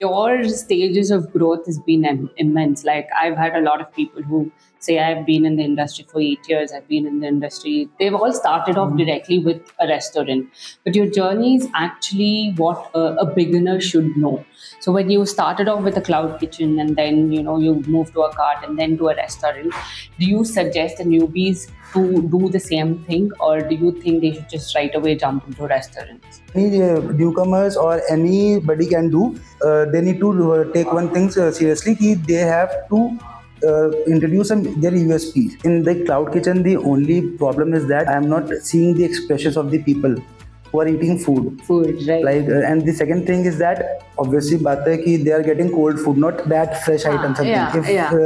Your stages of growth has been immense. Like I've had a lot of people who say I've been in the industry for 8 years. I've been in the industry. They've all started off directly with a restaurant, but your journey is actually what a beginner should know. So when you started off with a cloud kitchen and then you moved to a cart and then to a restaurant, do you suggest the newbies to do the same thing, or do you think they should just right away jump into restaurants? Any newcomers or anybody can do. They need to take one thing seriously. They have to introduce their USPs. In the cloud kitchen, the only problem is that I am not seeing the expressions of the people who are eating food. Food, right? And the second thing is that obviously बात है कि they are getting cold food, not that fresh item something. Yeah.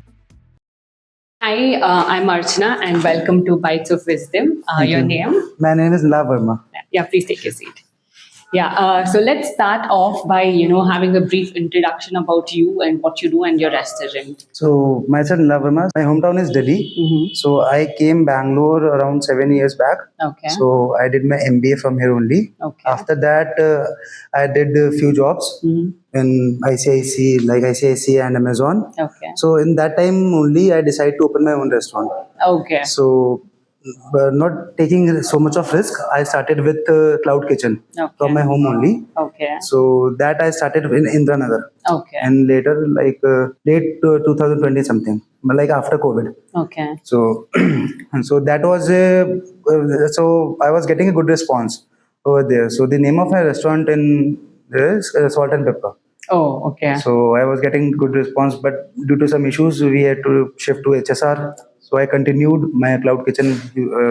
Hi, I'm Archana and welcome to Bites of Wisdom. Your name? My name is Nila Verma. Yeah, please take your seat. Yeah, so let's start off by having a brief introduction about you and what you do and your restaurant. So myself Nila Verma. My hometown is Delhi. So I came Bangalore around 7 years back. Okay. So I did my MBA from here only. Okay. After that, I did a few jobs in ICICI and Amazon. Okay. So in that time only, I decided to open my own restaurant. Okay. So not taking so much of risk, I started with Cloud Kitchen from my home only. Okay. So that I started in Indranagar. Okay. And later, like late 2020 something, like after COVID. Okay. So, so that was so I was getting a good response over there. So the name of my restaurant in there is Salt and Pepper. Oh, okay. So I was getting good response, but due to some issues, we had to shift to HSR. So I continued my Cloud Kitchen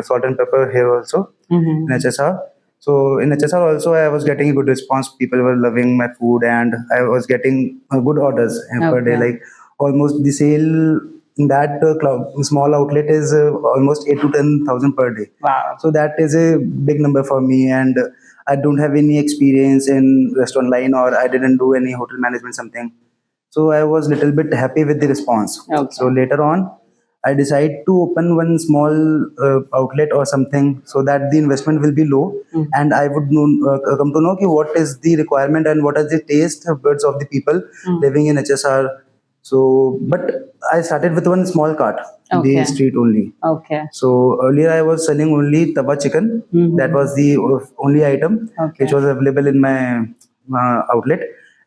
Salt and Pepper here also in HSR. So in HSR also, I was getting a good response. People were loving my food, and I was getting good orders per day. Like almost the sale in that small outlet is almost 8 to 10,000 per day. Wow. So that is a big number for me, and I don't have any experience in restaurant line, or I didn't do any hotel management something. So I was little bit happy with the response. Okay. So later on, I decided to open one small outlet or something so that the investment will be low, and I would come to know what is the requirement and what are the taste buds of the people living in HSR. So, but I started with one small cart in the street only. Okay. So earlier I was selling only tawa chicken. That was the only item which was available in my outlet,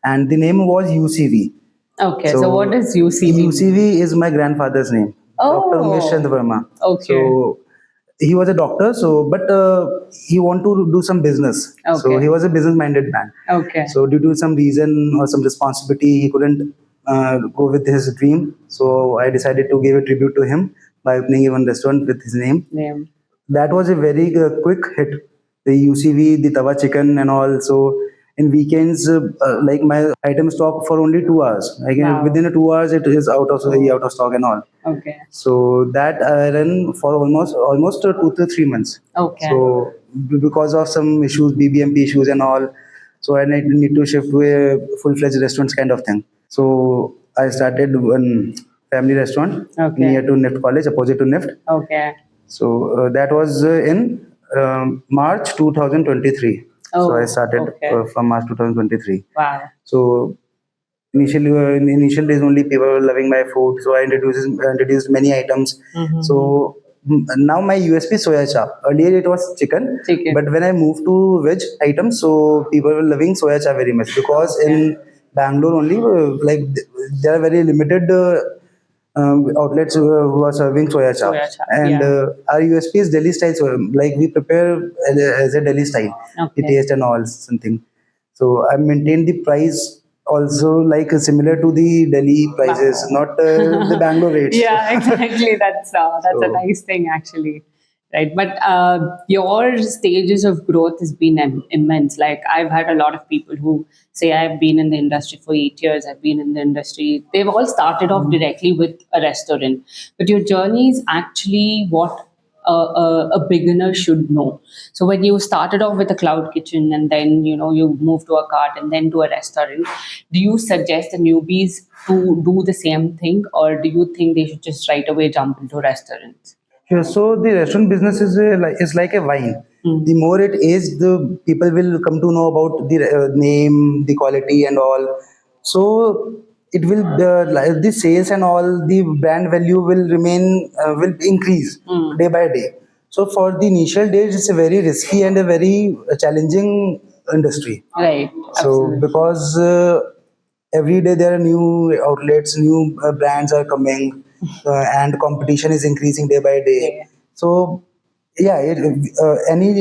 and the name was UCV. Okay. So what is UCV? UCV is my grandfather's name. Dr. Umesh Chandra Verma. Okay. So he was a doctor, but he wanted to do some business. Okay. So he was a business-minded man. Okay. So due to some reason or some responsibility, he couldn't go with his dream. So I decided to give a tribute to him by opening one restaurant with his name. That was a very quick hit. The UCV, the tawa chicken, and all. So in weekends, like my item stock for only 2 hours. Like within 2 hours, it is out of stock and all. Okay. So that I ran for almost 2 to 3 months. Okay. So because of some issues, BBMP issues and all, so I need to shift to a full-fledged restaurants kind of thing. So I started one family restaurant near to NIFT College, opposite to NIFT. Okay. So that was in March 2023. So I started from March 2023. Wow. So initially, in initial days only, people were loving my food. So I introduced many items. So now my USP is soya chap. Earlier it was chicken. But when I moved to veg items, so people were loving soya chap very much, because in Bangalore only, there are very limited outlets who are serving soya chap. And our USP is Delhi style. So like we prepare as a Delhi style, the taste and all something. So I maintain the price also like similar to the Delhi prices, not the Bangalore rates. Yeah, exactly. That's a nice thing actually. Right, but your stages of growth has been immense. Like I've had a lot of people who say I've been in the industry for 8 years. I've been in the industry. They've all started off directly with a restaurant, but your journey is actually what a beginner should know. So when you started off with a cloud kitchen and then you moved to a cart and then to a restaurant, do you suggest the newbies to do the same thing, or do you think they should just right away jump into restaurants? Sure. So the restaurant business is like a wine. The more it is, the people will come to know about the name, the quality, and all. So it will the sales and all the brand value will remain will increase day by day. So for the initial days, it's a very risky and a very challenging industry. Right. So Absolutely. because every day there are new outlets, new brands are coming, and competition is increasing day by day. Yeah. So yeah, any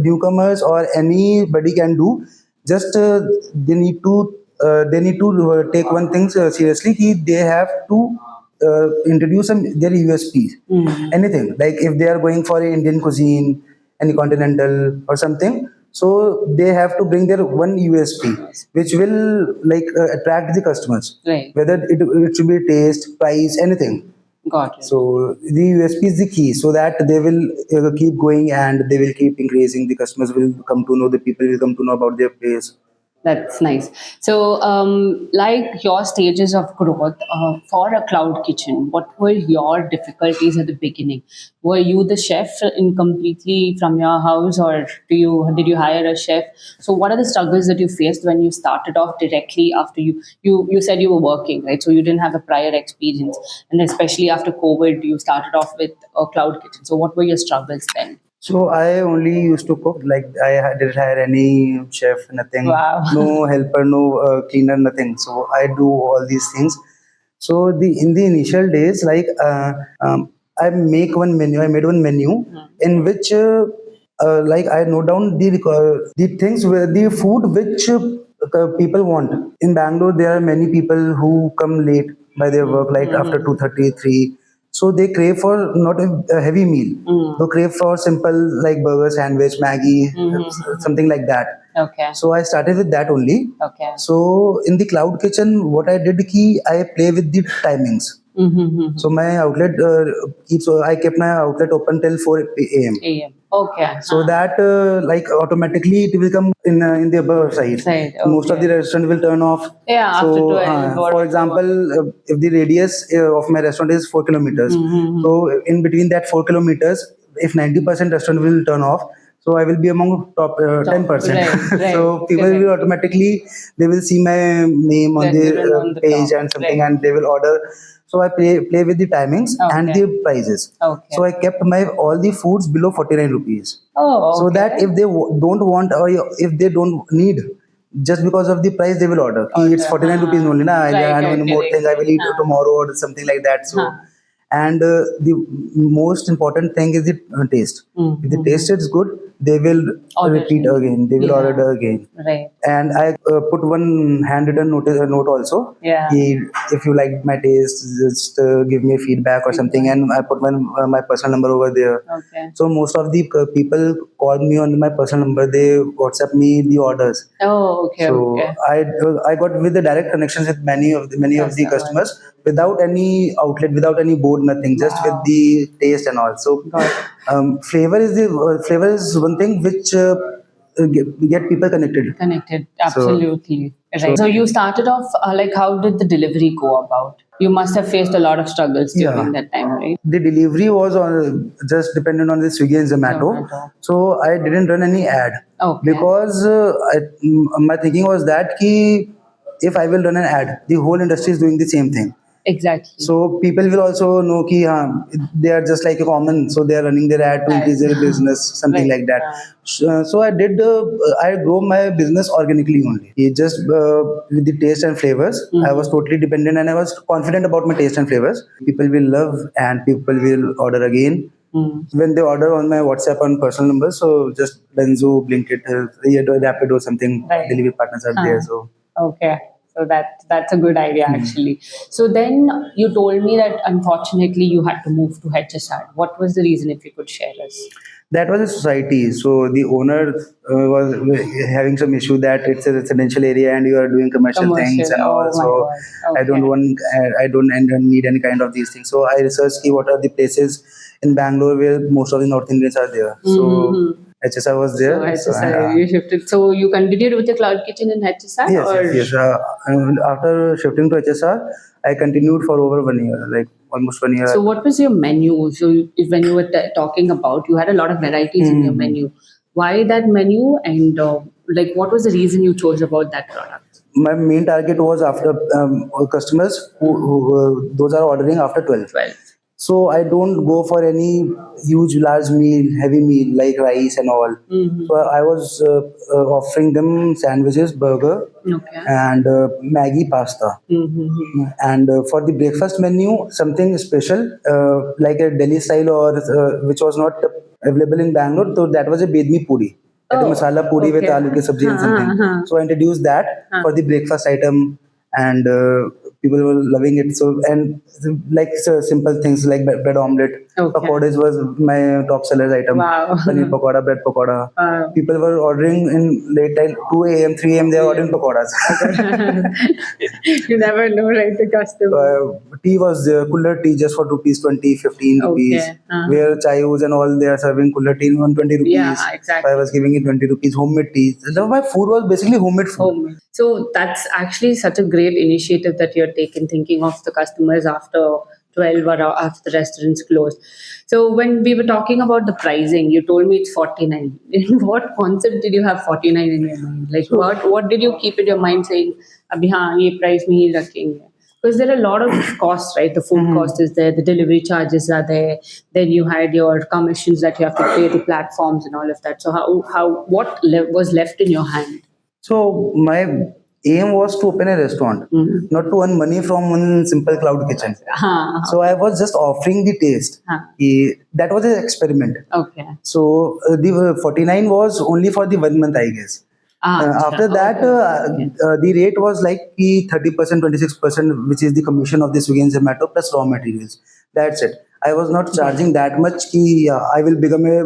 newcomers or anybody can do. Just they need to take one thing seriously. They have to introduce their USPs. Anything like if they are going for a Indian cuisine, any continental or something. So they have to bring their one USP, which will like attract the customers. Right. Whether it should be taste, price, anything. Got it. So the USP is the key, so that they will keep going and they will keep increasing. The customers will come to know, the people will come to know about their place. That's nice. So, like your stages of growth for a cloud kitchen, what were your difficulties at the beginning? Were you the chef in completely from your house, or did you hire a chef? So, what are the struggles that you faced when you started off directly after you said you were working, right? So you didn't have a prior experience, and especially after COVID, you started off with a cloud kitchen. So, what were your struggles then? So I only used to cook. Like didn't hire any chef, nothing, Wow. no helper, no cleaner, nothing. So I do all these things. So in the initial days, like I make one menu. I made one menu in which like I note down the things where the food which people want. In Bangalore, there are many people who come late by their work, like after 2:33. So they crave for not a heavy meal. They crave for simple like burger, sandwich, Maggie, something like that. Okay. So I started with that only. Okay. So in the cloud kitchen, what I did I play with the timings. So my outlet I kept my outlet open till 4 a.m. AM. Okay. So that like automatically it will come in the above side. Side, Most of okay. the restaurant will turn off. Yeah, after So 12 or for example, if the radius of my restaurant is 4 kilometers, so in between that 4 kilometers, if 90% restaurant will turn off, so I will be among top 10%. Right, right, So people correct. will automatically, they will see my name on the Restaurant on the page top, and something, right. and they will order. So I play with the timings and Okay. the prices. Okay. So I kept my all the foods below 49 rupees. Oh, okay. So that if they don't want, or if they don't need, just because of the price, they will order. Ki it's 49 rupees only. Na, I Right, add right, one more correct. thing. I will eat tomorrow or something like that. So, and the most important thing is the taste. If the taste is good, they will Order repeat again. again. They will Yeah. order again. Right. And I put one handwritten note also. Yeah. If you like my taste, just give me feedback or something. And I put my personal number over there. Okay. So most of the people call me on my personal number. They WhatsApp me the orders. Oh, okay. So Okay. I got with the direct connections with many of the customers without any outlet, without any board, nothing, just with the taste and all. So flavor is one thing which get people connected. Connected. Absolutely. Right. So you started off like, how did the delivery go about? You must have faced a lot of struggles during that time, right? The delivery was on just dependent on the Swiggy and Zomato. So I didn't run any ad. Okay. Because my thinking was that if I will run an ad, the whole industry is doing the same thing. Exactly. So people will also know they are just like a common, so they are running their ad to increase their business, something Right. like that. So I grow my business organically only. Just with the taste and flavors, I was totally dependent and I was confident about my taste and flavors. People will love and people will order again. When they order on my WhatsApp on personal number, so just Benzo, Blinkit, Rapido, something, Right. delivery partners are there. So Okay. So that's a good idea actually. So then you told me that unfortunately you had to move to HSR. What was the reason, if you could share us? that was a society. So the owner was having some issue that it's a residential area and you are doing commercial things and all. Oh my So God. I don't Okay. want, I don't need any kind of these things. So I researched what are the places in Bangalore where most of the North Indians are there. So HSR was there. So HSR, you shifted. So you continued with the cloud kitchen in HSR? Yes, or? yes, yes. After shifting to HSR, I continued for over 1 year, like almost 1 year. So what was your menu? So when you were talking about, you had a lot of varieties in your menu. Why that menu? And like, what was the reason you chose about that product? my main target was after customers who those are ordering after 12. 12. So I don't go for any huge, large meal, heavy meal like rice and all. So I was offering them sandwiches, burger, Okay. and Maggie pasta. And for the breakfast menu, something special like a Delhi style or which was not available in Bangalore. So that was a bedmi puri, like a Oh, masala puri with okay. aloo ki sabji and something. Uh-huh. So I introduced that for the breakfast item, and people were loving it. So and like so simple things like bread omelette, Okay. pakoras was my top sellers item. Wow. Paneer pakoda, bread pakoda. Wow. People were ordering in late time, 2 a.m., 3 a.m. They are ordering pakoras. You never know, right? The customer. Tea was there, cooler tea just for rupees 20, 15 rupees. Okay. Uh-huh. Where chayos and all, they are serving cooler tea in 120 rupees. Yeah, exactly. So I was giving it 20 rupees, homemade tea. So my food was basically homemade food. Homemade. So that's actually such a great initiative that you're taking, thinking of the customers after 12 or after the restaurants closed. So when we were talking about the pricing, you told me it's 49. In what concept did you have 49 in your mind? Like what did you keep in your mind saying, "Abhi haan, ye price mein hi rakhenge"? Because there are a lot of costs, right? The food cost is there, the delivery charges are there, then you had your commissions that you have to pay the platforms and all of that. So what was left in your hand? So my aim was to open a restaurant, not to earn money from one simple cloud kitchen. Huh. So I was just offering the taste. Huh. That was an experiment. Okay. So the 49 was only for the 1 month, I guess. After that, the rate was like the 30%, 26%, which is the commission of the Swiggy and Zomato plus raw materials. That's it. I was not charging that much. Ki, I will become a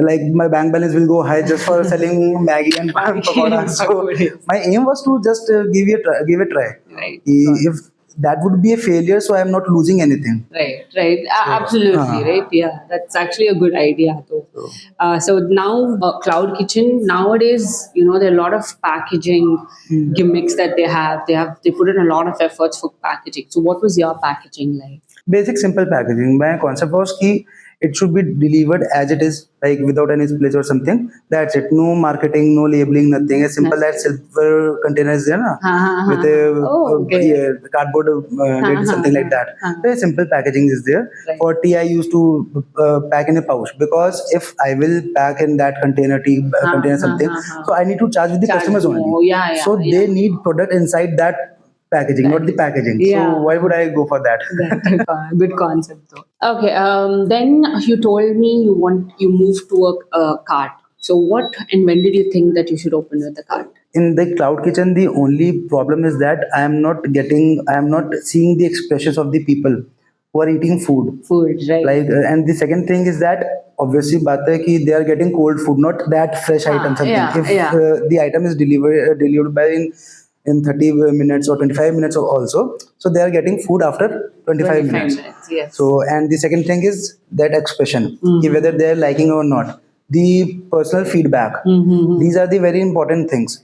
like my bank balance will go high just for selling Maggie and pakoda. So my aim was to just give a try. Right. If that would be a failure, so I am not losing anything. Right, right. Absolutely, right. Yeah, that's actually a good idea, though. So now, Cloud Kitchen nowadays, there are a lot of packaging gimmicks that they have. They put in a lot of efforts for packaging. So, what was your packaging like? Basic simple packaging. My concept was ki it should be delivered as it is, like without any splits or something. That's it. No marketing, no labeling, nothing. As simple as silver containers there, na? With a cardboard lid, something like that. Very simple packaging is there. Right. For tea, I used to pack in a pouch because if I will pack in that container tea container something, so I need to charge with the customers more. only. Yeah, So they need product inside that packaging, not the packaging. Yeah. So why would I go for that? Good concept, though. Okay. Then you told me you moved to a cart. So what and when did you think that you should open with the cart? In the cloud kitchen, the only problem is that I am not seeing the expressions of the people who are eating food. Food, right? Like, and the second thing is that obviously, baat hai ki they are getting cold food, not that fresh item. Something. If the item is delivered by in 30 minutes or 25 minutes also, so they are getting food after 25 minutes. Yes. So, and the second thing is that expression, ki whether they are liking or not. The personal feedback. These are the very important things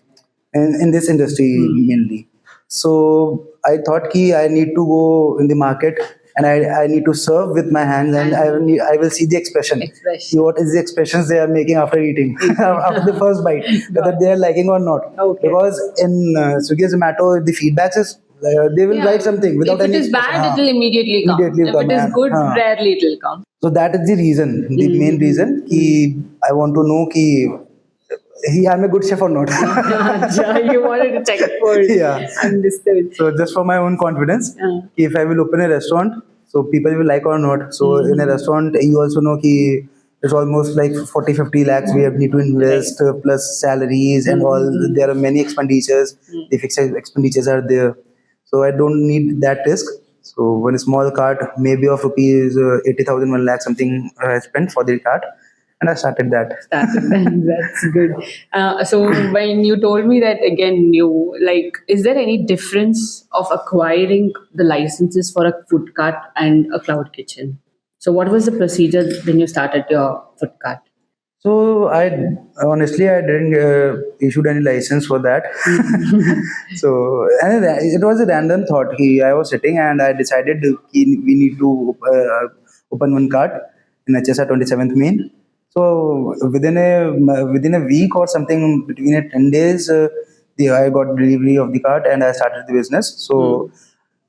in this industry mainly. So I thought ki I need to go in the market and I need to serve with my hands and I will see the expression. See what is the expressions they are making after eating, after the first bite, whether they are liking or not. Okay. Because in Swiggy Zomato, the feedbacks is they will write something without any. If it is bad, it will immediately come. If it is good, rarely it will come. So that is the reason, the main reason. Ki I want to know ki I'm a good chef or not. You wanted to check it first. Yeah. Understood. So just for my own confidence, if I will open a restaurant, so people will like or not. So in a restaurant, you also know ki it's almost like 40-50 lakhs we need to invest plus salaries and all. There are many expenditures. The fixed expenditures are there. So I don't need that risk. So one small cart, maybe of rupees 80,000, 1 lakh something I spent for the cart. And I started that. That's good. So when you told me that again, is there any difference of acquiring the licenses for a food cart and a cloud kitchen? So what was the procedure when you started your food cart? So I didn't issued any license for that. So and it was a random thought. I was sitting and I decided we need to open one cart in HSR 27th Main. So within a week or something, between 10 days, I got delivery of the cart and I started the business. So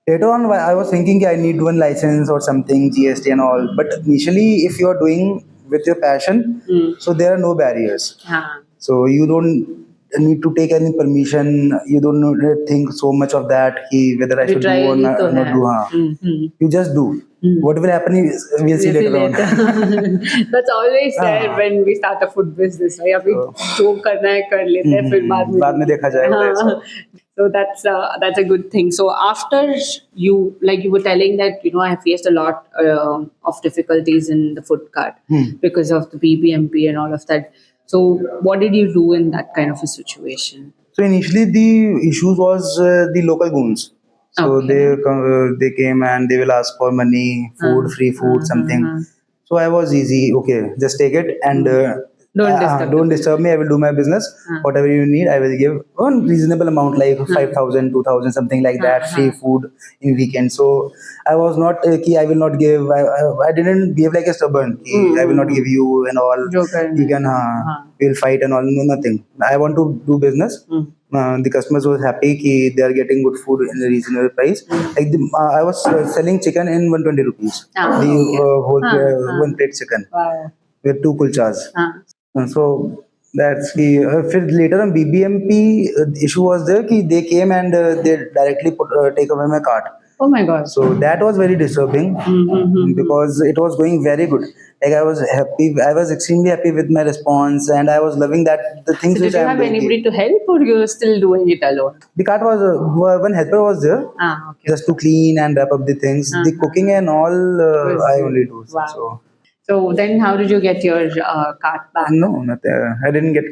later on, I was thinking I need one license or something, GST and all. But initially, if you are doing with your passion, so there are no barriers. हाँ. So you don't need to take any permission. You don't know, think so much of that. Whether I अभी should do try or ही तो not है. do. You just do. What will happen is we'll see We'll see later on. later. That's always said हाँ. when we start a food business, right? अभी जो करना है कर लेते हैं, फिर बाद में देखा जाएगा, that's all. So that's a good thing. So after you, like you were telling that, I have faced a lot of difficulties in the food cart because of the BBMP and all of that. So what did you do in that kind of a situation? So initially the issues was the local goons. So Okay. they came and they will ask for money, food, free food, something. So I was easy. Okay, just take it and don't disturb me. I will do my business. Whatever you need, I will give a reasonable amount, like 5,000, 2,000, something like that. Free food in weekend. So I was not I will not give. I didn't behave like a stubborn. I will not give you and all. जो करना You can we'll fight and all. No, nothing. I want to do business. The customers was happy कि they are getting good food in a reasonable price. Like I was selling chicken in 120 rupees. The whole one plate chicken Wow. with 2 kulchas. हाँ. So that's the. फिर later on BBMP issue was there कि they came and they directly take away my cart. Oh my God. So that was very disturbing because it was going very good. Like I was happy, I was extremely happy with my response, and I was loving that the things So which did you I am have doing. anybody to help, or you were still doing it alone? The cart was one helper was there Okay. just to clean and wrap up the things. The cooking and all I only do. Wow. So then, how did you get your cart back? No, nothing. I didn't get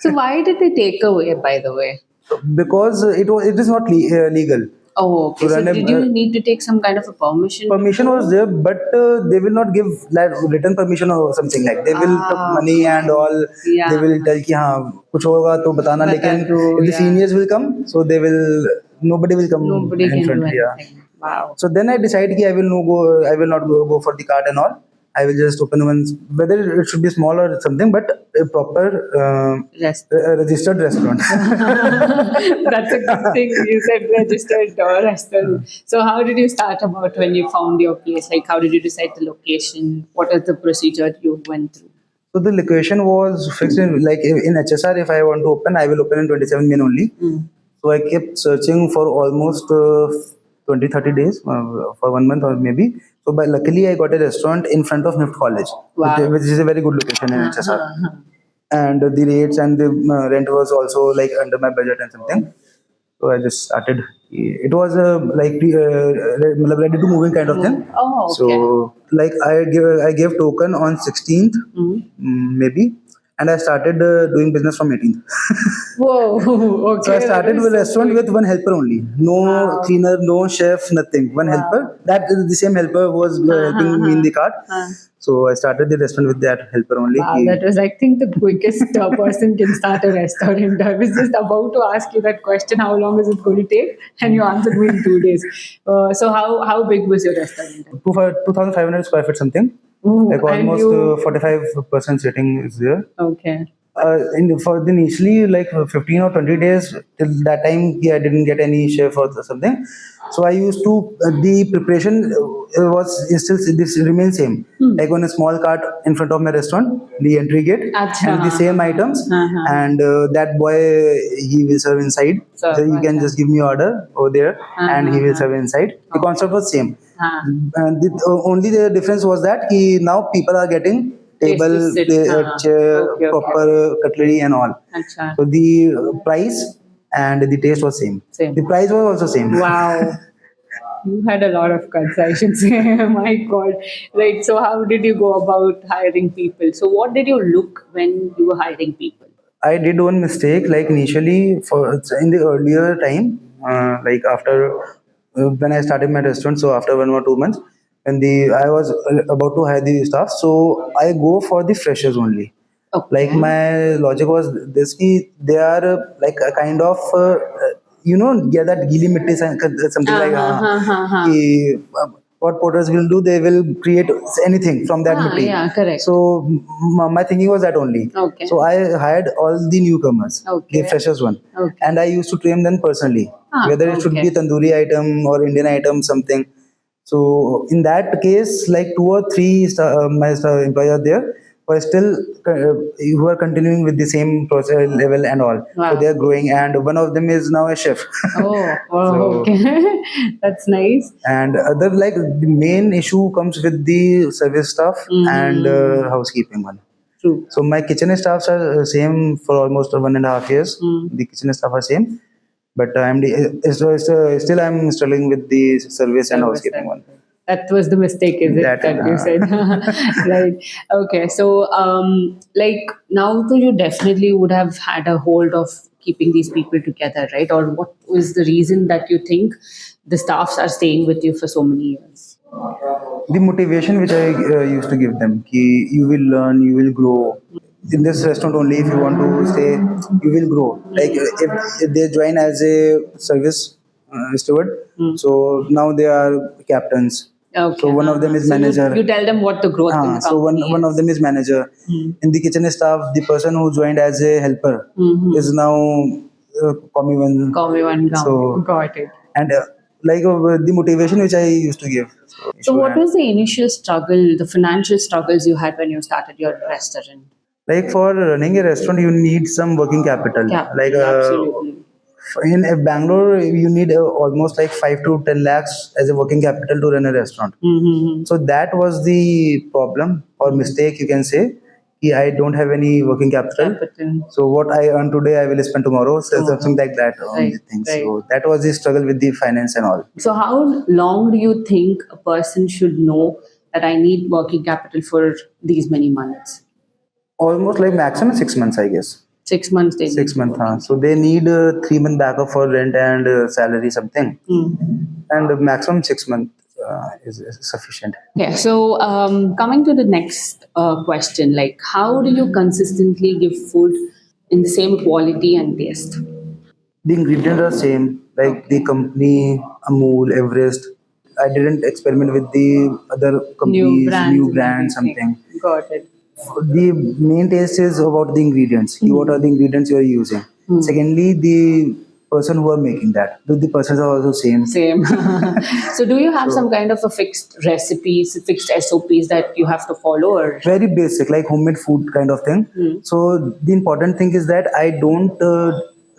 So why did they take away? By the way. because it is not legal. Oh, okay. To So run a- did you need to take some kind of a permission? Permission was there, but they will not give like written permission or something like. They will took money and all. Yeah. They will tell कि हाँ कुछ होगा तो बताना. बता लेकिन दो, if the yeah. seniors will come, so they will nobody will come Nobody in can front. do Yeah. anything. Wow. So then I decided कि I will not go for the cart and all. I will just open one, whether it should be small or something, but a proper registered restaurant. That's a good thing. You said registered restaurant. So how did you start about when you found your place? Like how did you decide the location? What is the procedure you went through? So the location was fixed in like in HSR. If I want to open, I will open in 27 Main only. So I kept searching for almost 20, 30 days for 1 month or maybe. So but luckily I got a restaurant in front of NIFT College, Wow. which is a very good location in HSR. And the rates and the rent was also like under my budget and something. So I just started. It was ready to moving kind of thing. Oh, okay. So like I gave token on 16th maybe, and I started doing business from 18th. Whoa. Okay. So I started with a restaurant with one helper only. No Wow. cleaner, no chef, nothing. One helper. That the same helper was helping me in the cart. So I started the restaurant with that helper only. Wow, that was, I think, the quickest person can start a restaurant. I was just about to ask you that question, how long is it going to take? And you answered me in 2 days. So how big was your restaurant? 2,500 square feet something. Ooh, Like and almost you- 45% sitting is there. Okay. For the initially like 15 or 20 days till that time I didn't get any chef or something. So I used to the preparation is still this remains same. Like on a small cart in front of my restaurant, the entry gate, Acha. and the same items, and that boy he will serve inside. Serve, So you can okay. just give me order over there, and he will serve inside. The concept was same. And only the difference was that now people are getting table, Place to sit. chair, Okay. proper cutlery and all. Acha. So the price and the taste was same. Same. The price was also same. Wow. You had a lot of cuts, I should say. My God. Right. So, how did you go about hiring people? So, what did you look when you were hiring people? I did one mistake. Like initially, for in the earlier time, like after when I started my restaurant, so after 1 or 2 months, when I was about to hire the staff, so I go for the freshers only. Okay. Like my logic was this: ki they are like a kind of yeah, that gili mitti something like कि what porters will do, they will create anything from that mitti. Yeah, correct. So my thinking was that only. Okay. So I hired all the newcomers, Okay. the freshers one, Okay. and I used to train them personally, whether it should Okay. be tandoori item or Indian item, something. So in that case, like two or three my employees are there, but still who are continuing with the same process level and all. Wow. So they are growing, and one of them is now a chef. Oh, oh, So- okay. That's nice. And other, like, the main issue comes with the service staff and housekeeping one. True. So my kitchen staffs are same for almost 1.5 years. The kitchen staff are same, but still I'm struggling with the service and housekeeping one. That was the mistake, is it? That, That you said. Right. Okay. So, like now, though, you definitely would have had a hold of keeping these people together, right? Or what was the reason that you think the staffs are staying with you for so many years? The motivation which I used to give them, ki you will learn, you will grow. In this restaurant only, if you want to stay, you will grow. Like if they join as a service steward, so now they are captains. Okay. So one of them is So manager. You tell them what the growth in the So company one of them is manager. In the kitchen staff, the person who joined as a helper is now Komi one. Call one down. So- Got it. And the motivation which I used to give. So, what was the initial struggle, the financial struggles you had when you started your restaurant? Like for running a restaurant, you need some working capital. Yeah, Like absolutely. in Bangalore, you need almost like 5 to 10 lakhs as a working capital to run a restaurant. Mm-hmm. So that was the problem or mistake, you can say. Ki I don't have any working capital. So what I earn today, I will spend tomorrow. So something like that. On Right, the things. right. So that was the struggle with the finance and all. So, how long do you think a person should know that I need working capital for these many months? Almost like maximum 6 months, I guess. 6 months. They 6 months. So they need 3 month backup for rent and salary something, and maximum 6 months is sufficient. Yeah. So, coming to the next question, like, how do you consistently give food in the same quality and taste? The ingredients are same, like the company Amul, Everest. I didn't experiment with the other companies, new and brands, everything. something. Got it. The main taste is about the ingredients. What are the ingredients you are using? Secondly, the person who are making that. The persons are also same. Same. So, do you have some kind of a fixed recipes, fixed SOPs that you have to follow, or Very basic, like homemade food kind of thing. So the important thing is that I don't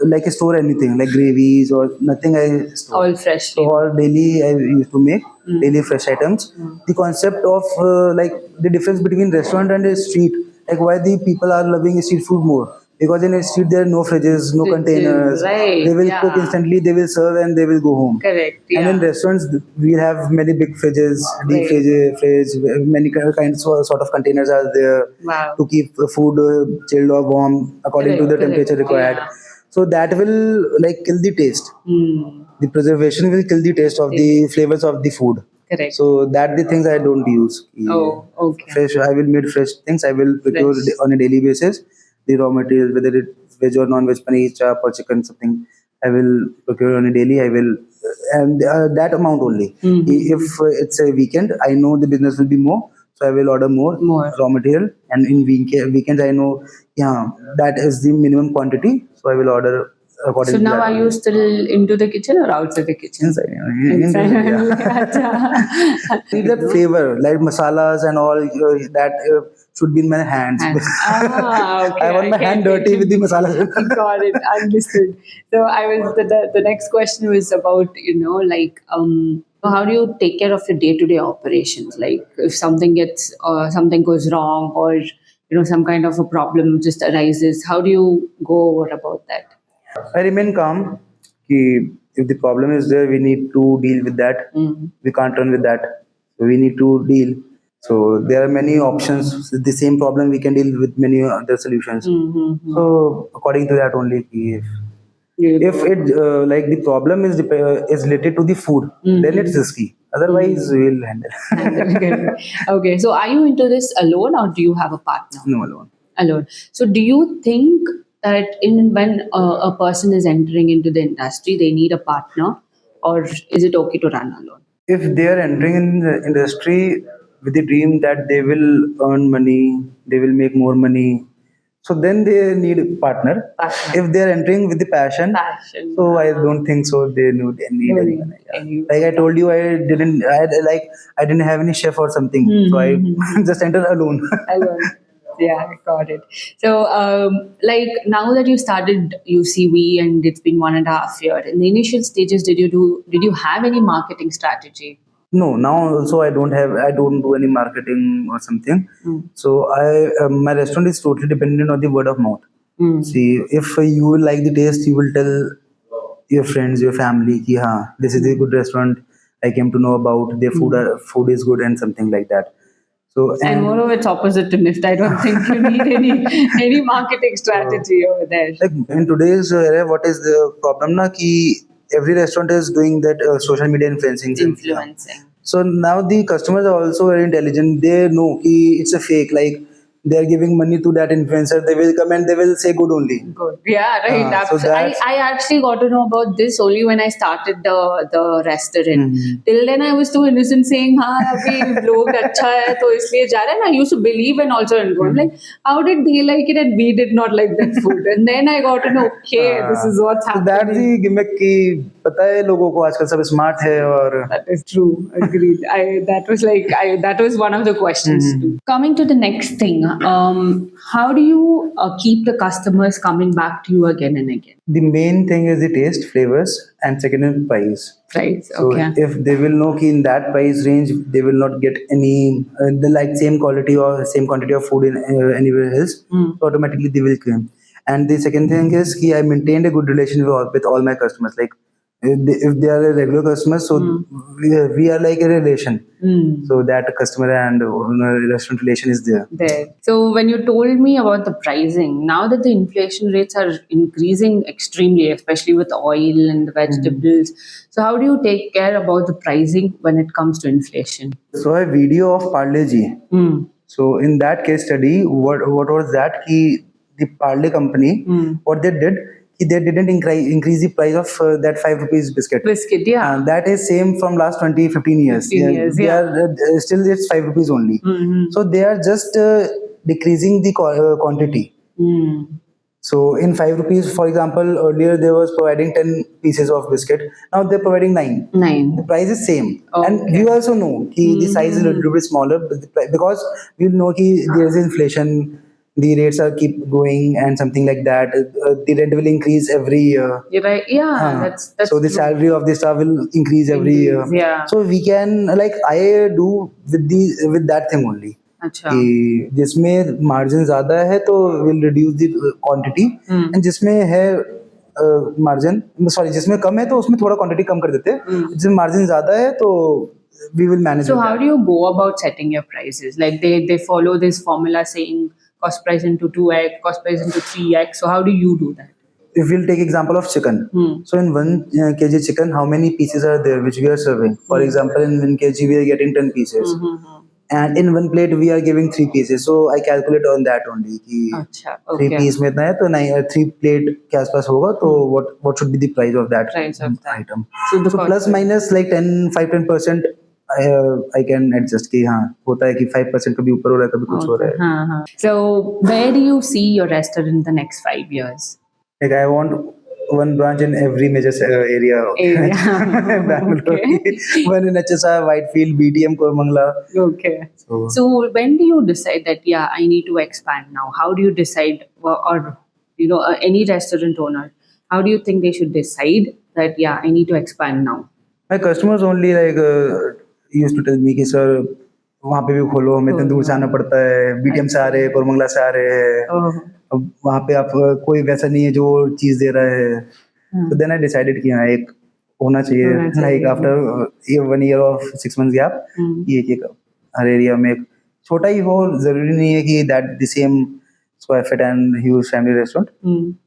like store anything like gravies or nothing. I store. all fresh? So all daily I used to make daily fresh items. The concept of like the difference between restaurant and a street, like why the people are loving street food more. Because in a street there are no fridges, no Fridges, containers. right, They will yeah. cook instantly, they will serve and they will go home. Correct. And Yeah. in restaurants, we have many big fridges, deep fridge, many kinds of sort of containers are there Wow. to keep the food chilled or warm according to the Correct, temperature required. yeah. So that will like kill the taste. The preservation will kill the taste of the flavors of the food. Correct. So that the things I don't use. Oh, okay. Fresh, I will make fresh things. I will procure Fresh. on a daily basis the raw material, whether it's veg or non-veg, paneer, chap or chicken, something. I will procure on a daily. I will, and that amount only. If it's a weekend, I know the business will be more, so I will order more raw material. And in weekends, I know, yeah, that is the minimum quantity, so I will order according So to now that. are you still into the kitchen or outside the kitchen? Inside, yeah. Need that flavor, like masalas and all that should be in my hands. Okay. I want my get hand it. dirty with the masalas. Got it. Understood. So I was the next question was about like how do you take care of your day-to-day operations? Like if something gets something goes wrong or some kind of a problem just arises, how do you go over about that? I remain calm. Ki if the problem is there, we need to deal with that. We can't run with that. So we need to deal. So there are many options. The same problem we can deal with many other solutions. So according to that only, ki if it like the problem is related to the food, then it's risky. Otherwise, we'll handle. Okay. So are you into this alone or do you have a partner? No, alone. Alone. So do you think that when a person is entering into the industry, they need a partner, or is it okay to run alone? if they are entering in the industry with the dream that they will earn money, they will make more money, so then they need a partner. Partner. If they are entering with the passion, Passion. so I don't think so. They need No anyone. need Yeah. any. Like I told you, I didn't have any chef or something, so I just entered alone. Alone. Yeah, got it. So, like now that you started UCV and it's been 1.5 years, in the initial stages, did you have any marketing strategy? No, now also I don't do any marketing or something. Mm. So my restaurant is totally dependent on the word of mouth. Mm. See, if you will like the taste, you will tell your friends, your family, ki, हाँ, this is a good restaurant. I came to know about their food is good and something like that. So And moreover, it's opposite to NIFT. I don't think you need any marketing strategy over there. like in today's era, what is the problem na ki every restaurant is doing that social media influencing. Influencing. So now the customers are also very intelligent. They know ki it's a fake. Like they are giving money to that influencer. They will come and they will say good only. Good. Yeah, right. So that's I actually got to know about this only when I started the restaurant. Till then I was too innocent saying, हाँ अभी लोग अच्छा है तो इसलिए जा रहे हैं. I used to believe and also enroll. Like, how did they like it and we did not like that food? And then I got to know, okay, this is what's so that's happening. the gimmick की पता है लोगों को आजकल सब smart है और That is true. Agreed. That was one of the questions too. Coming to the next thing, how do you keep the customers coming back to you again and again? the main thing is the taste, flavors, and second is price. Price. So Okay. if they will know ki in that price range they will not get any the like same quality or same quantity of food in anywhere else, so automatically they will come. And the second thing is ki I maintained a good relation with all my customers. Like if they are a regular customer, so we are like a relation. So that customer and owner restaurant relation is there. There. So when you told me about the pricing, now that the inflation rates are increasing extremely, especially with oil and the vegetables, so how do you take care about the pricing when it comes to inflation? So a video of Parle Ji. Mm. So in that case study, what was that? Ki the Parle company, what they did, ki they didn't increase the price of that 5 rupees biscuit. Biscuit, yeah. That is same from last 20-15 years. 15 years, They yeah. are still it's 5 rupees only. So they are just decreasing the quantity. Mm. So in 5 rupees, for example, earlier they was providing 10 pieces of biscuit. Now they're providing 9. 9. The price is same, Okay. and we also know ki the size is a little bit smaller but because we know ki there is inflation, the rates are keep going and something like that. The rent will increase every year. You're right. Yeah, that's So the true. salary of the staff will increase every year. Yeah. So we can like I do with that thing only. अच्छा. कि जिसमें margin ज्यादा है तो will reduce the quantity, and जिसमें है margin sorry जिसमें कम है तो उसमें थोड़ा क्वांटिटी कम कर देते हैं, जिसमें मार्जिन ज्यादा है तो we will manage. So how do you go about setting your prices? Like they follow this formula saying cost price into 2x, cost price into 3x. So how do you do that? If we'll take example of chicken, so in 1 kg chicken, how many pieces are there which we are serving? For example, in 1 kg we are getting 10 pieces, and in one plate we are giving 3 pieces. So I calculate on that only कि अच्छा, 3 okay. piece में इतना है तो 3 plate के आसपास होगा तो what should be the price of that Price of that. item. So the So cost plus minus like 5-10% I can adjust कि हाँ होता है कि 5% कभी ऊपर हो रहा है कभी कुछ हो रहा है. हाँ. So where do you see your restaurant in the next 5 years? Like I want one branch in every major area. Bangalore. Okay. One in HSR, Whitefield, BTM, Koramangala. Okay. So when do you decide that I need to expand now? How do you decide, or any restaurant owner, how do you think they should decide that I need to expand now? My customers only like used to tell me कि sir वहाँ पे भी खोलो, हमें इतने दूर से आना पड़ता है, BTM से आ रहे हैं, कोरमंगला से आ रहे हैं, अब वहाँ पे आप कोई वैसा नहीं है जो चीज दे रहा है. तो देन आई डिसाइडेड कि हाँ एक होना चाहिए, like after 1 year of 6 months gap ये एक हर एरिया में एक छोटा ही हो, जरूरी नहीं है कि that the same square feet and huge family restaurant.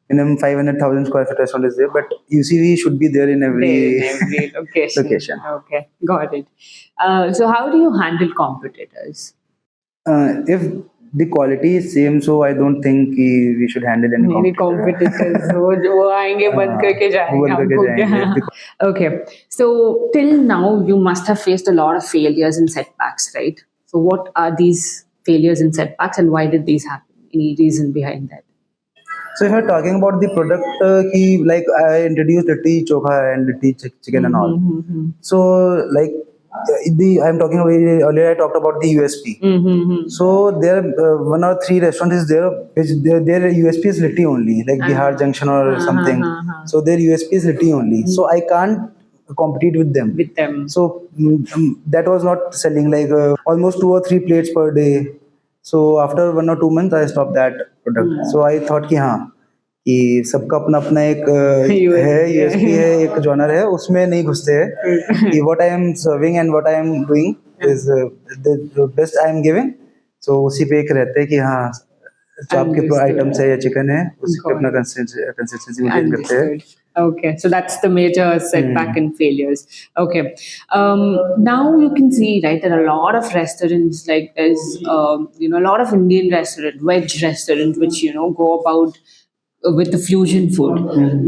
Minimum 500,000 square feet restaurant is there, but UCV should be there in every location. Okay, got it. So how do you handle competitors? If the quality is same, so I don't think we should handle any मेरे competitor. competitors वो आएंगे बंद करके वो जाएंगे बंद करके हमको जाएंगे क्या. because Okay, so till now you must have faced a lot of failures and setbacks, right? So what are these failures and setbacks, and why did these happen? Any reason behind that? so if you're talking about the product, like I introduced litti chokha and litti chicken and all. Mm-hmm. So like the I'm talking about earlier I talked about the USP. Mm-hmm. So there one or three restaurants is there which their USP is litti only, like Bihar Junction or something. So their USP is litti only. So I can't compete with them. With them. So that was not selling like almost 2 or 3 plates per day. So after 1 or 2 months, I stopped that product. So I thought कि हाँ कि सबका अपना अपना एक है USP है एक जॉनर है उसमें नहीं घुसते हैं कि what I am serving and what I am doing is the best I am giving so उसी पे एक रहते हैं कि हाँ चाप के आइटम्स है या चिकन है उसी पे अपना कंसिस्टेंसी मेंटेन करते हैं. Okay, so that's the major setback and failures. Okay, now you can see, right, there are a lot of restaurants, like there's a lot of Indian restaurant, veg restaurant, which go about with the fusion food.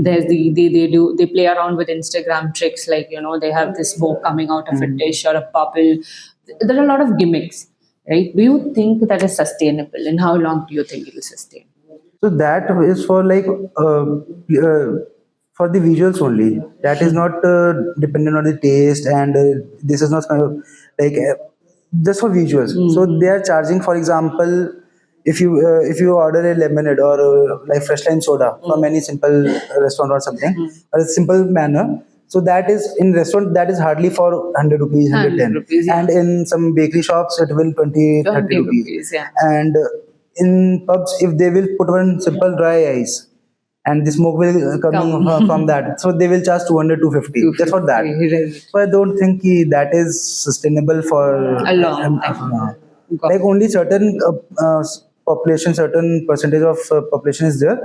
There's they play around with Instagram tricks, like they have this smoke coming out of a dish or a bubble. There are a lot of gimmicks, right? Do you think that is sustainable, and how long do you think it will sustain? So that is for like for the visuals only. That is not dependent on the taste, and this is not like just for visuals. So they are charging, for example, if you order a lemonade or like fresh lime soda from any simple restaurant or something, or a simple manner. So that is in restaurant that is hardly for 100 rupees, 110 rupees, yeah. and in some bakery shops it will 20, 30 rupees. Yeah. And in pubs, if they will put one simple dry ice and the smoke will come from that, so they will charge 200, 250 just for that. Right. So I don't think that is sustainable for A long time. like only certain population, certain percentage of population is there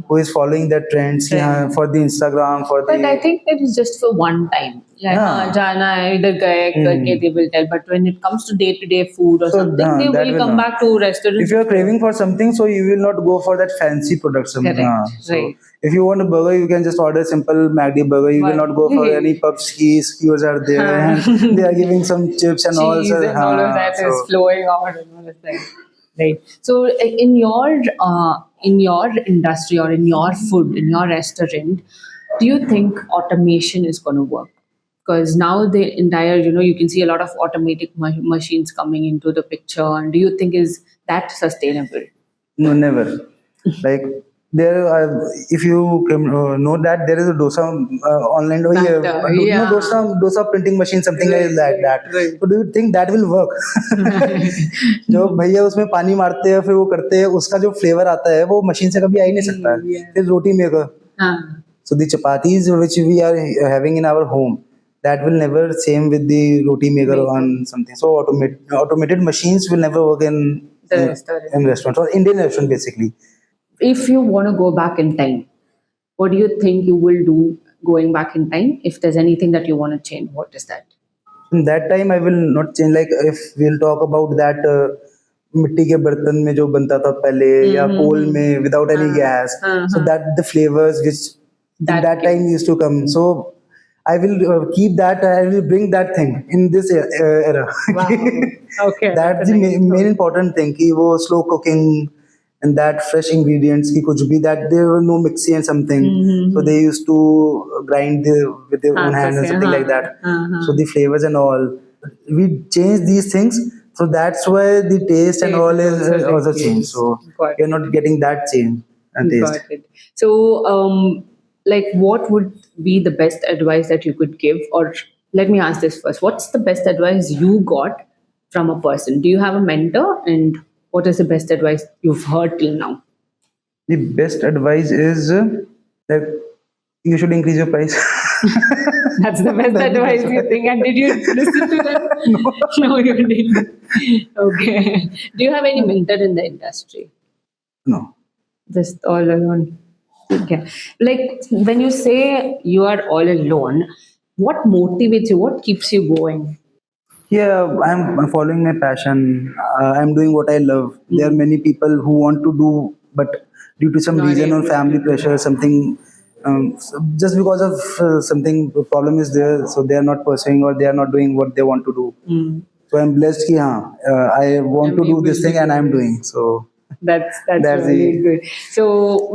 who is following that trends for the Instagram, for But the. I think that is just for one time. Like, Yeah. jana hai, idhar gaye, karke they will tell. But when it comes to day-to-day food or So, something, they that will will come not. back to restaurants. If you are craving for something, so you will not go for that fancy product. Correct, So right. if you want a burger, you can just order simple McD burger. You will not go for any pub skewers are there. And they are giving some chips and all. Cheese So, and all of that is so flowing out and all of that. Right. So in your industry or in your food, in your restaurant, do you think automation is going to work? Because now the entire, you can see a lot of automatic machines coming into the picture. And do you think is that sustainable? no, never. Like there, if you can, know that there is a dosa online, yeah. dosa printing machine, something like that. Right. So do you think that will work? जो भैया उसमें पानी मारते हैं फिर वो करते हैं उसका जो फ्लेवर आता है वो मशीन से कभी आ ही नहीं सकता है. फिर रोटी maker. So the chapatis which we are having in our home, that will never same with the roti maker on something. So automated machines will never work in restaurants or Indian restaurant basically. If you want to go back in time, what do you think you will do going back in time? If there's anything that you want to change, what is that? In that time I will not change. Like if we'll talk about that मिट्टी के बर्तन में जो बनता था पहले या कोल में without any gas, so that the flavors which that time used to come. So I will keep that. I will bring that thing in this era. Wow. Okay. That's the main important thing. कि वो slow cooking and that fresh ingredients की कुछ भी that there were no mixing and something. So they used to grind with their own hands and something like that. So the flavors and all, we change these things. So that's why the taste and all is also changed. So you're not getting that change and taste. Got it. So, like, what would be the best advice that you could give? Or let me ask this first: what's the best advice you got from a person? Do you have a mentor, and what is the best advice you've heard till now? The best advice is that you should increase your price. That's the best advice you think. And did you listen to them? No, you didn't. Okay. Do you have any mentor in the industry? No. Just all alone. Okay. Like when you say you are all alone, what motivates you? What keeps you going? Yeah, I'm following my passion. I'm doing what I love. There are many people who want to do, but due to some Not reason or able to family do. pressure, something, just because of something problem is there, so they are not pursuing or they are not doing what they want to do. Mm. So I'm blessed कि हाँ, I want I'm to do able this to thing and do I'm it. doing. So That's that's really the good. So,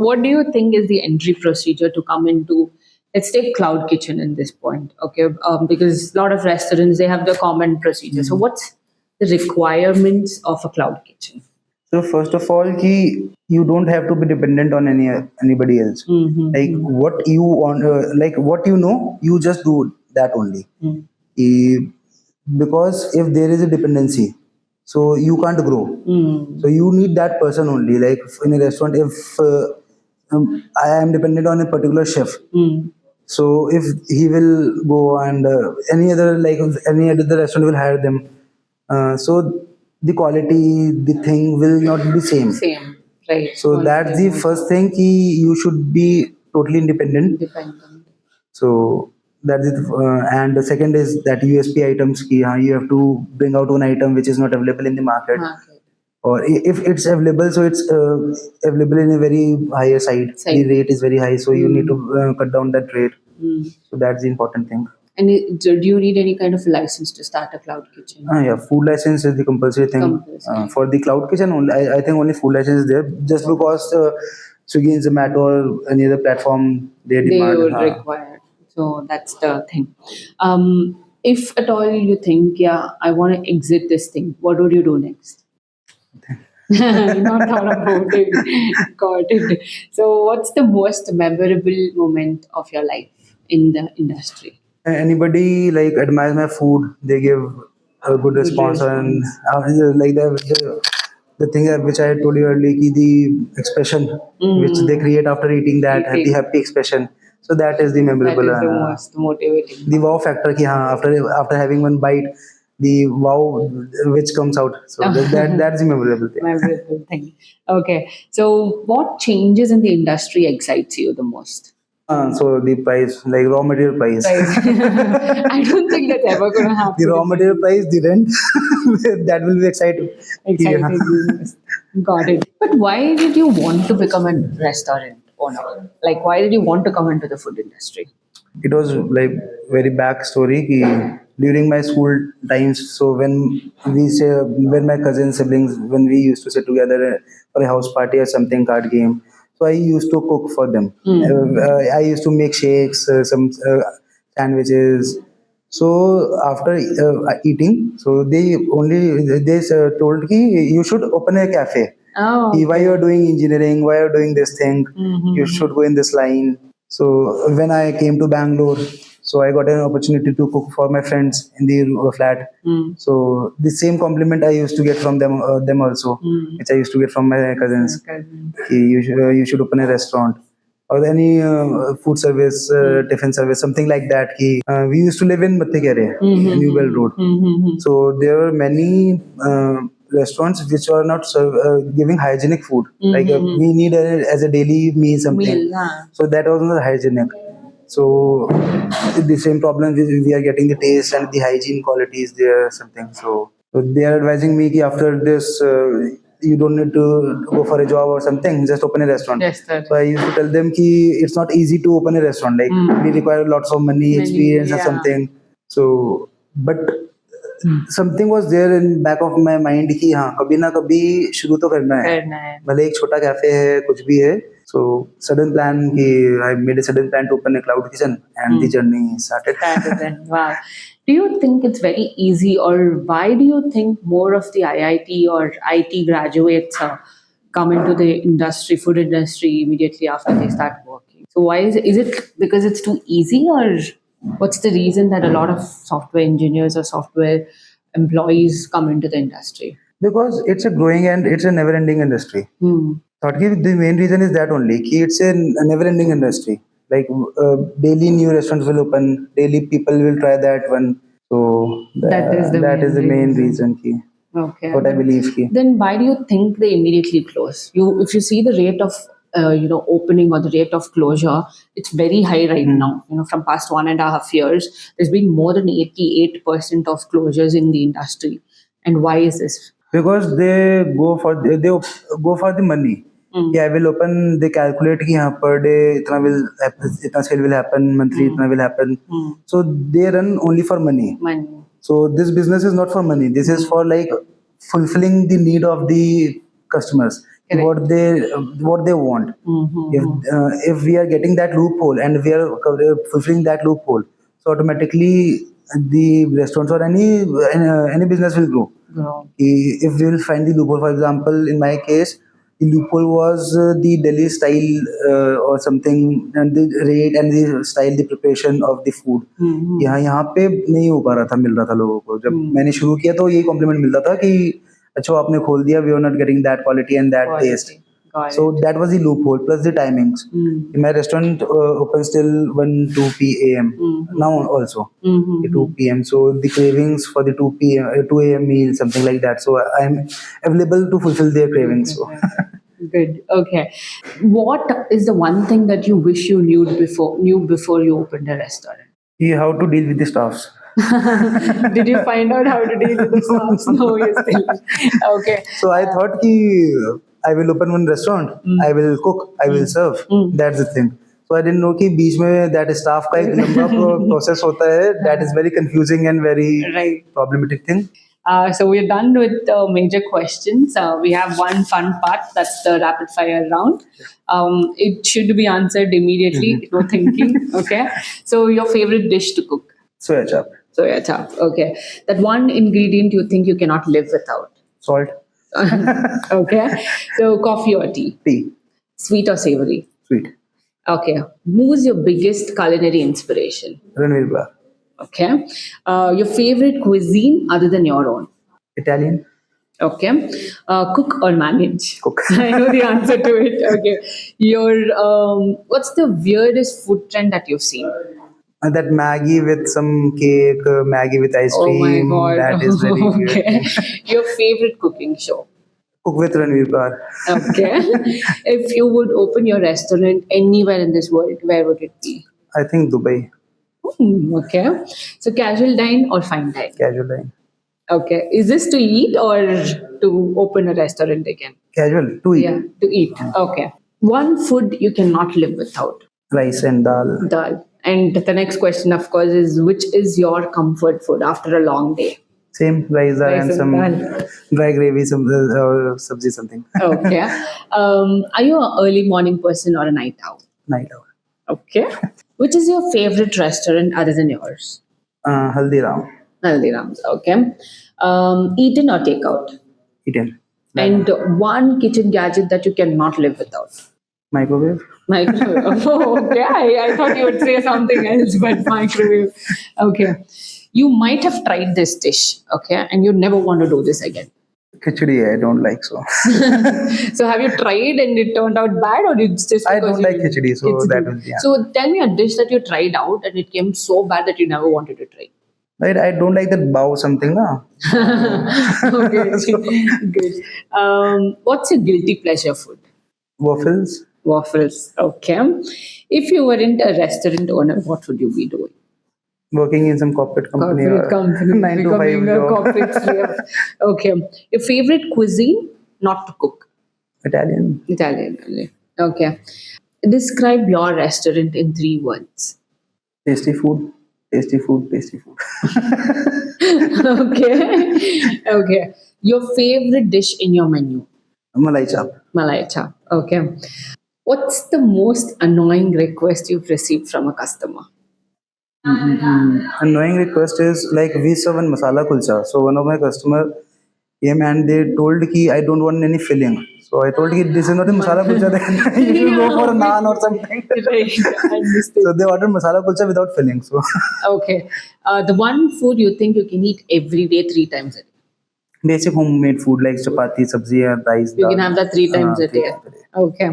what do you think is the entry procedure to come into? Let's take Cloud Kitchen in this point, okay? Because a lot of restaurants they have the common procedure. So, what's the requirements of a Cloud Kitchen? so first of all कि you don't have to be dependent on anybody else. Like Mm-hmm. what you want, like what you know, you just do that only. Eh, because if there is a dependency, so you can't grow. Mm-hmm. So you need that person only. Like in a restaurant, if I am dependent on a particular chef, so if he will go and any other like any other restaurant will hire them, so the quality, the thing will not be same. Same, right? So that's the first thing. Ki you should be totally independent. Independent. So that's it. And the second is that USP items. Ki, you have to bring out one item which is not available in the market, Market. or if it's available, so it's available in a very higher side. The Side. rate is very high, so you need to cut down that rate. Mm. So that's the important thing. And do you need any kind of license to start a cloud kitchen? Yeah, food license is the compulsory thing. Compulsory. For the cloud kitchen, only I think only food license is there. Just because Swiggy and Zomato or any other platform they They demand. would require. So that's the thing. If at all you think, yeah, I want to exit this thing, what would you do next? Not thought about it. Got it. So, what's the most memorable moment of your life in the industry? Anybody like admires my food, they give a good Good response, and response. like the thing that which I told you earlier, ki the expression which they create after eating that happy Eating. happy expression. So that is the That memorable. is the most motivating The part. wow factor ki हाँ, after having one bite, the wow which comes out. So that's the memorable thing. Memorable thing. Okay. So, what changes in the industry excites you the most? So the price, like raw material price. Price. I don't think that's ever going to happen. The raw material price, the rent, that will be exciting. Exciting you most. Got it. But why did you want to become a restaurant owner? Like, why did you want to come into the food industry? It was like very backstory ki during my school times. So when my cousins siblings, when we used to sit together for a house party or something, card game, so I used to cook for them. I used to make shakes, some sandwiches. So after eating, so they told ki you should open a cafe. Oh, Why you are doing engineering, why you are doing this thing, you should go in this line. So when I came to Bangalore, so I got an opportunity to cook for my friends in the flat. So the same compliment I used to get from them also, which I used to get from my cousins. Ki you should open a restaurant or any food service, tiffin service, something like that. We used to live in Mattikere, New Well Road. So there were many restaurants which are not giving hygienic food. Like we need as a daily meal something. Meal, huh? So that was not hygienic. So the same problem we are getting the taste and the hygiene quality is there something. So they are advising me ki after this. You don't need to go for a job or something, just open a restaurant. Yes, sir. So I used to tell them ki it's not easy to open a restaurant. Like we require lots of money, experience or yeah. something. So, but something was there in back of my mind कि हाँ कभी ना कभी शुरू तो करना है, करना है. भले एक छोटा कैफे है कुछ भी है. So sudden plan कि I made a sudden plan to open a cloud kitchen and the journey started. Started then. Wow. Do you think it's very easy, or why do you think more of the IIT or IT graduates come into the industry, food industry, immediately after they start working? So why is it because it's too easy, or what's the reason that a lot of software engineers or software employees come into the industry? Because it's a growing and it's a never ending industry. Thought ki the main reason is that only ki it's a never ending industry. Like daily new restaurants will open, daily people will try that one. So that is the main reason ki Okay. what I believe ki. Then why do you think they immediately close? If you see the rate of opening or the rate of closure, it's very high right now. From past 1.5 years, there's been more than 88% of closures in the industry. And why is this? Because they go for the money. Yeah, I will open. They calculate कि हाँ per day इतना sale will happen, monthly इतना will happen. So they run only for money. Money. So this business is not for money. This is for like fulfilling the need of the customers. Correct. What they want. If we are getting that loophole and we are fulfilling that loophole, so automatically the restaurants or any business will grow. If we will find the loophole, for example, in my case, the loophole was the Delhi style or something, and the rate and the style, the preparation of the food. यहाँ पे नहीं हो पा रहा था, मिल रहा था लोगों को. जब मैंने शुरू किया तो यही कॉम्प्लीमेंट मिलता था कि अच्छा आपने खोल दिया, we are not getting that quality and that taste. So that was the loophole plus the timings. My restaurant opens till 1-2 p.m. Now also 2 p.m. So the cravings for the 2 p.m. 2 a.m. meal, something like that. So I am available to fulfill their cravings. So. Good. Okay. What is the one thing that you wish you knew before you opened a restaurant? How to deal with the staffs. Did you find out how to deal with the staffs? No, you still. Okay. So I thought कि I will open one restaurant. I will cook. I will serve. That's the thing. So I didn't know कि बीच में that staff का एक लंबा process होता है. That is very confusing and very problematic thing. So we're done with the major questions. We have one fun part, that's the rapid fire round. It should be answered immediately, no thinking. Okay. So your favorite dish to cook? Soya chap. Soya chap. Okay. That one ingredient you think you cannot live without? Salt. Okay. So coffee or tea? Tea. Sweet or savory? Sweet. Okay. Who's your biggest culinary inspiration? Ranveer Brar. Okay. Your favorite cuisine other than your own? Italian. Okay. Cook or manage? Cook. I know the answer to it. Okay. What's the weirdest food trend that you've seen? That Maggie with some cake, Maggie with ice cream. Oh my God. That is very Okay. weird. Your favorite cooking show? Cook with Ranveer Brar. Okay. If you would open your restaurant anywhere in this world, where would it be? I think Dubai. Okay. So casual dine or fine dine? Casual dine. Okay. Is this to eat or to open a restaurant again? Casual. To eat. Yeah, to eat. Okay. One food you cannot live without? Rice and dal. Dal. And the next question, of course, is which is your comfort food after a long day? Same rice and some dal. dry gravy, some or sabzi, something. Okay. Are you an early morning person or a night owl? Night owl. Okay. Which is your favorite restaurant other than yours? Haldiram. Haldiram's. Okay. Eat in or take out? Eaten. And one kitchen gadget that you cannot live without? Microwave. Microwave. Oh, okay. I thought you would say something else, but microwave. Okay. You might have tried this dish, okay, and you never want to do this again. Khichdi, I don't like so. So have you tried and it turned out bad, or it's just I because don't like khichdi, so that was yeah. So tell me a dish that you tried out and it came so bad that you never wanted to try. Right, I don't like that bao something, na. Okay, good. What's your guilty pleasure food? Waffles. Waffles. Okay. If you weren't a restaurant owner, what would you be doing? Working in some corporate company. Corporate company. 9 to 5 becoming a job. corporate slave. Okay. Your favorite cuisine? Not to cook. Italian. Italian only. Okay. Describe your restaurant in 3 words. Tasty food. Tasty food. Tasty food. Okay. Okay. Your favorite dish in your menu? Malai chap. Malai chap. Okay. What's the most annoying request you've received from a customer? Annoying request is like we serve one masala kulcha. So one of my customer came and they told ki I don't want any filling. So I told ki this is not a masala kulcha. Then you should go for a naan or something. Right. Understood. So they ordered masala kulcha without filling. So Okay. The one food you think you can eat every day 3 times a day? basic homemade food like chapati, sabzi, and rice. You dal. can have that 3 times a 3 day. times a day. Okay.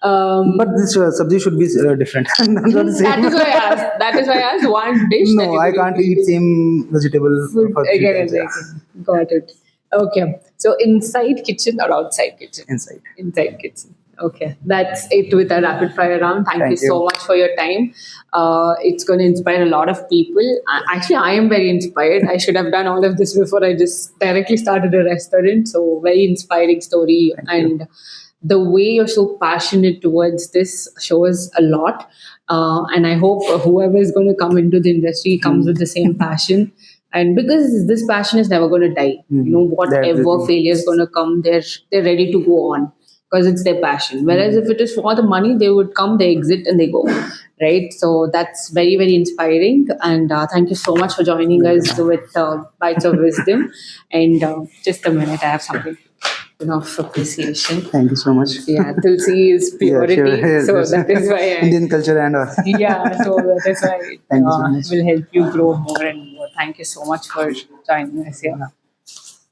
But this sabzi should be different. Not the same. That is why I asked. That is why I asked one dish. that No, you I could can't eat same vegetable food for 3 again times. and again. Got it. Okay. So inside kitchen or outside kitchen? Inside. Inside kitchen. Okay, that's it with a rapid fire round. Thank you Thank so you. much for your time. It's going to inspire a lot of people. Actually, I am very inspired. I should have done all of this before I just directly started a restaurant. So, very inspiring story. Thank you. And the way you're so passionate towards this shows a lot. And I hope whoever is going to come into the industry comes with the same passion. And because this passion is never going to die, you know, That's the whatever thing. failure is going to come, they're ready to go on because it's their passion. Whereas if it is for the money, they would come, they exit, and they go. Right. So that's very, very inspiring. And thank you so much for joining us with Bites of Wisdom. And just a minute, I have something, you know, of appreciation. Thank you so much. Yeah, Tulsi is purity. sure. So that is why Indian culture and yeah, so that is why it Thank you so much. will help you grow more and more. Thank you so much for joining us here.